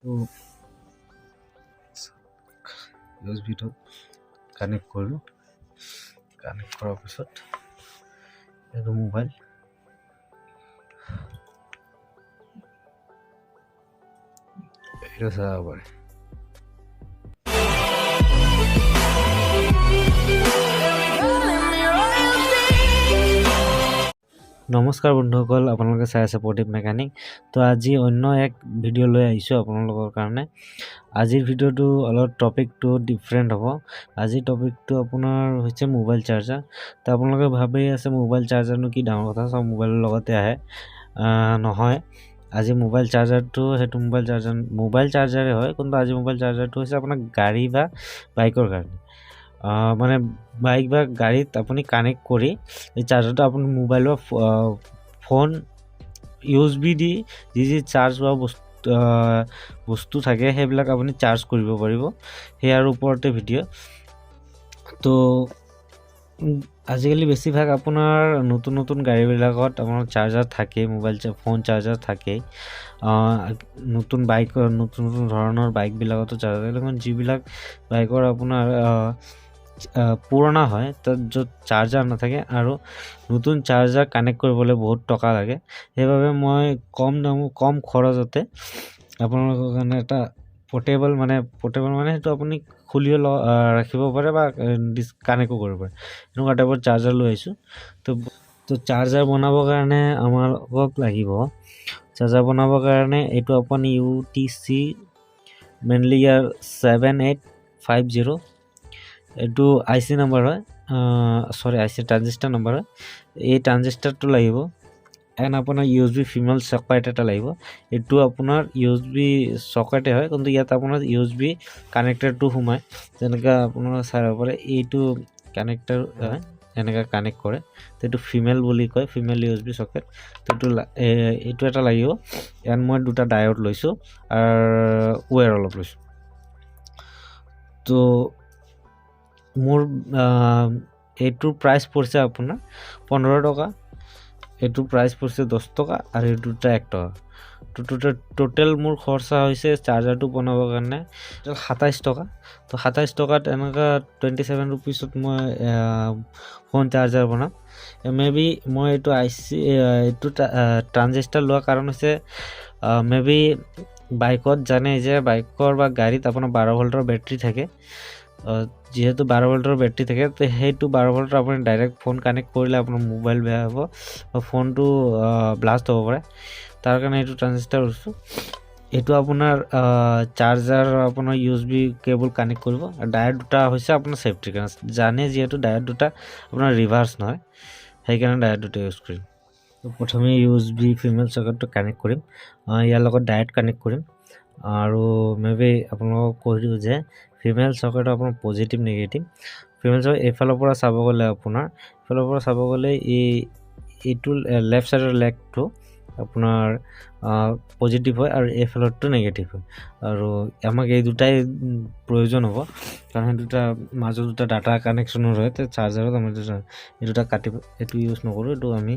তো ইউএসবিটো কানেক্ট কৰিলোঁ। কানেক্ট কৰাৰ পিছত এইটো মোবাইল এইটো চাব পাৰে। নমস্কাৰ বন্ধুসকল, আপোনালোকে চাই আছে প্ৰদীপ মেকানিক। তো আজি অন্য এক ভিডিঅ' লৈ আহিছোঁ আপোনালোকৰ কাৰণে। আজিৰ ভিডিঅ'টো অলপ টপিকটো ডিফাৰেণ্ট হ'ব। আজিৰ টপিকটো আপোনাৰ হৈছে মোবাইল চাৰ্জাৰ। তো আপোনালোকে ভাবি আছে মোবাইল চাৰ্জাৰনো কি ডাঙৰ কথা, চব মোবাইলৰ লগতে আহে। নহয়, আজি মোবাইল চাৰ্জাৰটো সেইটো মোবাইল চাৰ্জাৰে হয়, কিন্তু আজি মোবাইল চাৰ্জাৰটো হৈছে আপোনাৰ গাড়ী বা বাইকৰ কাৰণে। মানে বাইক বা গাড়ীত আপুনি কানেক্ট কৰি এই চাৰ্জাৰটো আপুনি মোবাইলৰ ফোন USB দি যি চাৰ্জ হোৱা বস্তু থাকে সেইবিলাক আপুনি চাৰ্জ কৰিব পাৰিব। সেয়াৰ ওপৰতে ভিডিঅ'। তো আজিকালি বেছিভাগ আপোনাৰ নতুন গাড়ীবিলাকত আপোনাৰ চাৰ্জাৰ থাকেই, ফোন চাৰ্জাৰ থাকেই। নতুন ধৰণৰ বাইকবিলাকতো চাৰ্জাৰ থাকে, যিবিলাক বাইকৰ আপোনাৰ পুৰণা হয় তাত য'ত চাৰ্জাৰ নাথাকে আৰু নতুন চাৰ্জাৰ কানেক্ট কৰিবলৈ বহুত টকা লাগে। সেইবাবে মই কম খৰচতে আপোনালোকৰ কাৰণে এটা পোৰ্টেবল মানে সেইটো আপুনি খুলিও ৰাখিব পাৰে বা কানেক্টো কৰিব পাৰে, এনেকুৱা টাইপৰ চাৰ্জাৰ লৈ আহিছোঁ। তো চাৰ্জাৰ বনাবৰ কাৰণে আমাক লাগিব, চাৰ্জাৰ বনাবৰ কাৰণে এইটো আপুনি UTC মেইনলি ইয়াৰ 7850 এইটো IC নাম্বাৰ হয়, IC ট্ৰানজিষ্টাৰ নাম্বাৰ হয়। এই ট্ৰানজিষ্টাৰটো লাগিব। এণ্ড আপোনাৰ USB ফিমেল চকেট এটা লাগিব। এইটো আপোনাৰ USB চকেটে হয়, কিন্তু ইয়াত আপোনাৰ USB কানেক্টাৰটো সোমায়। যেনেকৈ আপোনাৰ চাব পাৰে এইটো কানেক্টাৰ হয়, এনেকৈ কানেক্ট কৰে। তো এইটো ফিমেল বুলি কয়, ফিমেল USB চকেট। তো এইটো এটা লাগিব। এণ্ড মই দুটা ডায়োড লৈছোঁ আৰু ৱেৰ অলপ লৈছোঁ। তো মোৰ এইটোৰ প্ৰাইচ পৰিছে আপোনাৰ 15 টকা, এইটোৰ প্ৰাইচ পৰিছে 10 টকা আৰু এই দুটা 1 টকা। তো টোটেল মোৰ খৰচা হৈছে চাৰ্জাৰটো বনাবৰ কাৰণে 27 টকা। তো 27 টকাত এনেকুৱা 27 ৰুপিছত মই ফোন চাৰ্জাৰ বনাম। মেবি মই এইটো এইটো ট্ৰানজিষ্টাৰ লোৱাৰ কাৰণ হৈছে মেবি বাইকত জানে যে বাইকৰ বা গাড়ীত আপোনাৰ 12 ভল্টৰ বেটাৰী থাকে। যিহেতু 12 ভল্টৰ বেটাৰী থাকে, তো সেইটো 12 ভল্টৰ আপুনি ডাইৰেক্ট ফোন কানেক্ট কৰিলে আপোনাৰ মোবাইল বেয়া হ'ব বা ফোনটো ব্লাষ্ট হ'ব পাৰে। তাৰ কাৰণে এইটো ট্ৰানজিষ্টাৰ লৈছোঁ। এইটো আপোনাৰ চাৰ্জাৰ আপোনাৰ USB কেবল কানেক্ট কৰিব। আৰু ডায়োড দুটা হৈছে আপোনাৰ ছেফটিৰ কাৰণে, জানে যিহেতু ডায়োড দুটা আপোনাৰ ৰিভাৰ্চ নহয়, সেইকাৰণে ডায়োড দুটা ইউজ কৰিম। তো প্ৰথমে USB ফিমেল চকেটটো কানেক্ট কৰিম, ইয়াৰ লগত ডায়োড কানেক্ট কৰিম। আৰু মেবি আপোনালোকক কৈ দিওঁ যে ফিমেল চকেট আপোনাৰ পজিটিভ নেগেটিভ। ফিমেল চকেট এইফালৰ পৰা চাব গ'লে এইটো লেফ্ট ছাইডৰ লেগটো আপোনাৰ পজিটিভ হয় আৰু এইফালৰটো নেগেটিভ হয়। আৰু আমাক এই দুটাই প্ৰয়োজন হ'ব, কাৰণ সেই দুটা মাজত দুটা ডাটা কানেকশ্যনৰ হয়। তো চাৰ্জাৰত আমাৰ এই দুটা কাটিব, এইটো ইউজ নকৰোঁ, এইটো আমি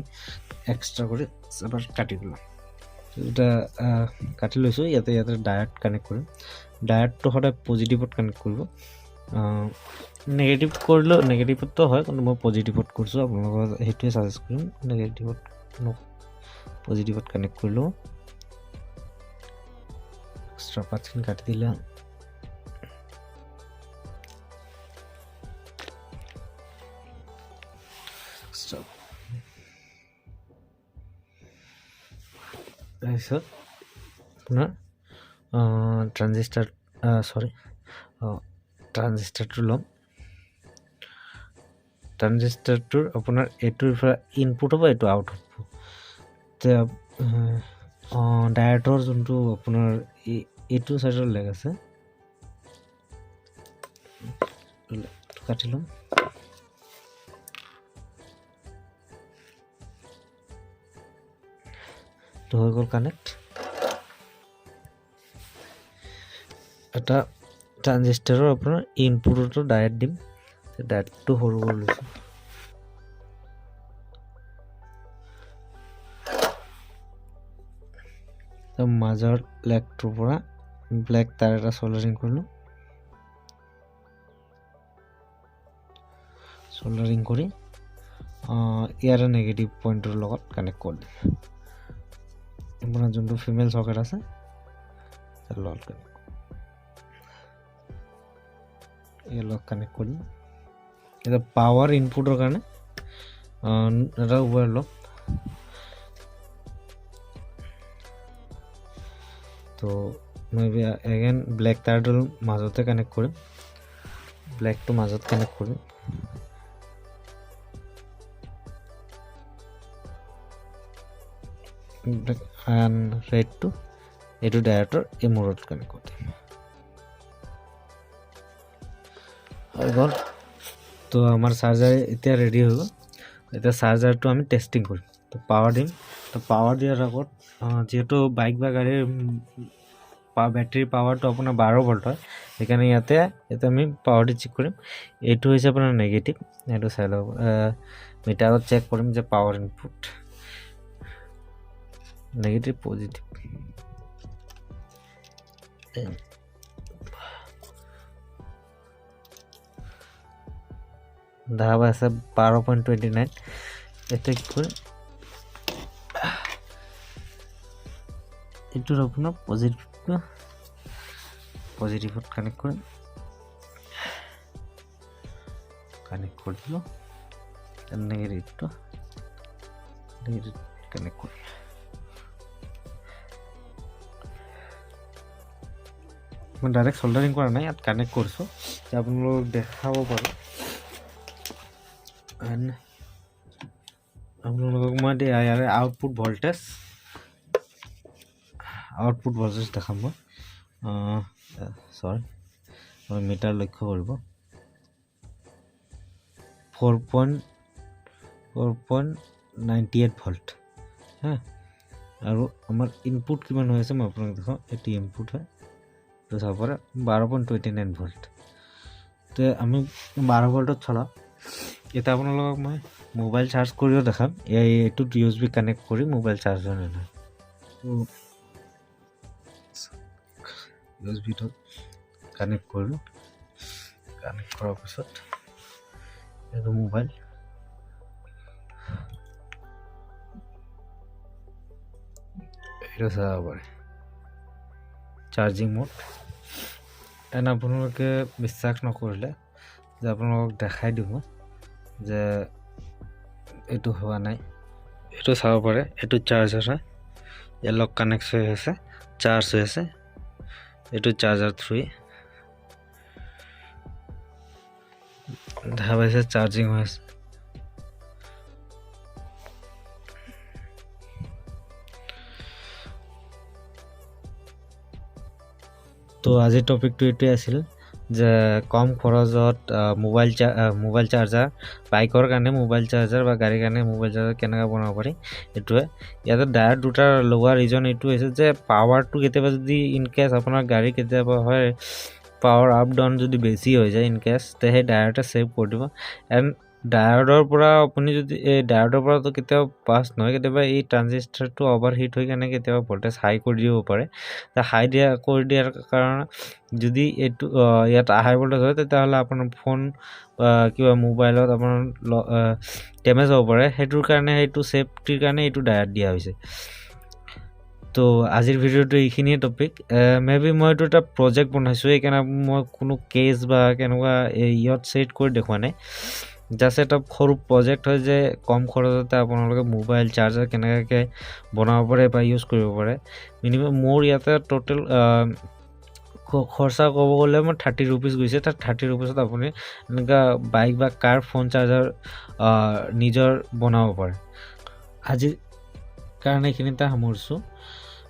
এক্সট্ৰা কৰি এবাৰ কাটি দিলোঁ। দুটা কাটি লৈছোঁ। ইয়াতে ডায়োড কানেক্ট কৰিম। ডায়োডটো সদায় পজিটিভত কানেক্ট কৰিব। নেগেটিভ কৰিলেও নেগেটিভতো হয়, কিন্তু মই পজিটিভত কৰিছোঁ, আপোনালোকক সেইটোৱে ছাজেষ্ট কৰিম। পজিটিভত কানেক্ট কৰিলোঁ। এক্সট্ৰা পাৰ্টখিনি কাটি দিলে তাৰপিছত আপোনাৰ ট্ৰানজিষ্টাৰটো ল'ম। ট্ৰানজিষ্টাৰটোৰ আপোনাৰ এইটোৰ পৰা ইনপুট হ'ব, এইটো আউট হ'ব। ডায়োডৰ যোনটো আপোনাৰ এইটো চাইডৰ লেগ আছে, কাটি ল'ম। হৈ গ'ল কানেক্ট। এটা ট্ৰানজিষ্টাৰৰ আপোনাৰ ইনপুটতো ডায়োড দিম। ডায়োডটো সৰু কৰি লৈছোঁ। মাজৰ লেগটোৰ পৰা ব্লেক তাৰ এটা সোল্ডাৰিং কৰলো সোল্ডাৰিং কৰি ইয়াৰ নেগেটিভ পইণ্টৰ লগত কানেক্ট কৰি দিম আপোনাৰ যোনটো ফিমেল সকেট আছে তাৰ লগত ইয়াৰ লগত কানেক্ট কৰি দিম এটা পাৱাৰ ইনপুটৰ কাৰণে এটা ওৱাৰ লওক তো মই এগেইন ব্লেক তাৰটোৰ মাজতে কানেক্ট কৰিম ব্লেকটো মাজত কানেক্ট কৰিম and red to এইটো ডায়োডৰ এই মূৰত কানেক্ট কৰি দিম হৈ গ'ল তো আমাৰ চাৰ্জাৰ এতিয়া ৰেডি হৈ গ'ল এতিয়া চাৰ্জাৰটো আমি টেষ্টিং কৰিম তো পাৱাৰ দিম তো পাৱাৰ দিয়াৰ আগত যেহেতু বাইক বা গাড়ীৰ বেটাৰীৰ পাৱাৰটো আপোনাৰ 12 ভোল্ট হয় সেইকাৰণে ইয়াতে আমি পাৱাৰটো চেক কৰিম এইটো হৈছে আপোনাৰ নেগেটিভ এইটো চাই লওক মিটাৰত চেক কৰিম যে পাৱাৰ ইনপুট negative positive দাব আছে 12.29 এটা কি করে এটার আপনার পজিটিভ কানেক্ট করেন কানেক্ট করে দিল নেগেটিভ কানেক্ট করে मैं डायरेक्ट सोल्डरिंग करा ना यात कानेक्ट करছো যে আপোনালোক দেখাব পাৰো এন্ড আপোনালোকক মই ইয়াৰ আউটপুট ভোল্টেজ দেখাম মই সৰি মই মিটাৰ লক্ষ্য কৰিব 4.98 ভোল্ট হ্যাঁ আৰু আমাৰ ইনপুট কিমান হৈ আছে মই আপোনাক দেখাও এটি ইনপুট হয় তো তারপরে 12.29 ভোল্ট তো আমি 12 ভোল্টত চলাম এটা আপোনালোকক মই মোবাইল চাৰ্জ কৰিও দেখাম এইটো ইউএসবি কানেক্ট কৰি মোবাইল চাৰ্জ হয় না তো ইউএসবিটো কানেক্ট কৰিলো কানেক্ট কৰাৰ পিছত এইটো মোবাইল এইটো চাব পাৰে চাৰ্জিং মোড এন্ড আপোনালোকে বিশ্বাস নকৰিলে যে আপোনালোকক দেখাই দিব যে এইটো হোৱা নাই এইটো চাব পাৰে এইটো চাৰ্জাৰ হয় এলক কানেক্ট হৈ আছে চাৰ্জ হৈ আছে এইটো চাৰ্জাৰ 3 দেখা পাইছে চাৰ্জিং হৈ আছে তো আজিৰ টপিকটো এটোই আছিল যে কম খৰচত মোবাইল চাৰ্জাৰ বাইকৰ কাৰণে মোবাইল চাৰ্জাৰ বা গাড়ীৰ কাৰণে মোবাইল চাৰ্জাৰ কেনেকৈ বনাব পাৰি এটোৱে ইয়াতে ডায়োড দুটা লগোৱা ৰিজন এটো হৈছে যে পাৱাৰটো কেতিয়াবা যদি ইন কেছ আপোনাৰ গাড়ী কেতিয়াবা হয় পাৱাৰ আপ ডাউন যদি বেছি হৈ যায় ইন কেছ তে সেই ডায়োডে সেভ কৰি দিব এন্ড ডায়োডৰ পৰা আপুনি যদি এই ডায়োডৰ পৰা তো কেতিয়াবা পাস নহয় কেতিয়াবা এই ট্ৰানজিস্টৰটো ওভাৰহিট হৈ কেনে কেতিয়াবা ভোল্টেজ হাই কৰি দিব পাৰে তা হাই কৰি দিয়াৰ কাৰণে যদি এটো ইয়াত হাই ভোল্টেজ হয় তেতিয়াহ'লে আপোনাৰ ফোন কিবা মোবাইলত আপোনাৰ ড্যামেজ হ'ব পাৰে হেতুৰ কাৰণে হেতু সেফটিৰ কাৰণে এটো ডায়োড দিয়া হৈছে তো আজিৰ ভিডিওটো এইখিনিয়ে টপিক মেবি মই এটো এটা প্ৰজেক্ট বনাইছো এইকাৰণে মই কোনো কেস বা কেনেকুৱা ইয়াত সেট কৰি দেখুৱা নাই জাস্ট এটা সৰু প্ৰজেক্ট হয় যে কম খৰচতে আপোনালোকে মোবাইল চাৰ্জাৰ কেনেকৈ বনাব পাৰে বা ইউজ কৰিব পাৰে মিনিমাম মোৰ ইয়াতে টোটাল খৰচা ক'ব গ'লে মই 30 रुपीस গৈছে তাৰ 30 रुपीसত আপুনি এনেকা বাইক বা কাৰ ফোন চাৰ্জাৰ নিজৰ বনাব পাৰে আজি কাৰণে এইখিনিতে সামৰিছো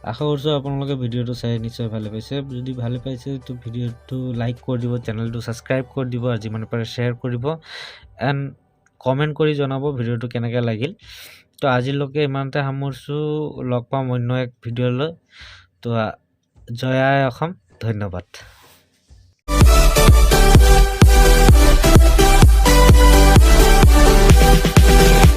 আশা কৰিছো আপোনালোকে ভিডিওটো চাই নিশ্চয় ভালে পাইছে যদি ভালে পাইছে তো ভিডিওটো লাইক কৰি দিব চেনেলটো সাবস্ক্ৰাইব কৰি দিব আৰু যিমান পাৰে শেয়াৰ কৰিব এন্ড কমেন্ট কৰি জনাব ভিডিওটো কেনেকৈ লাগিল তো আজিলৈকে ইমানতে সামৰিছো লগ পাম অন্য এক ভিডিওলৈ তো জয় আই অসম ধন্যবাদ।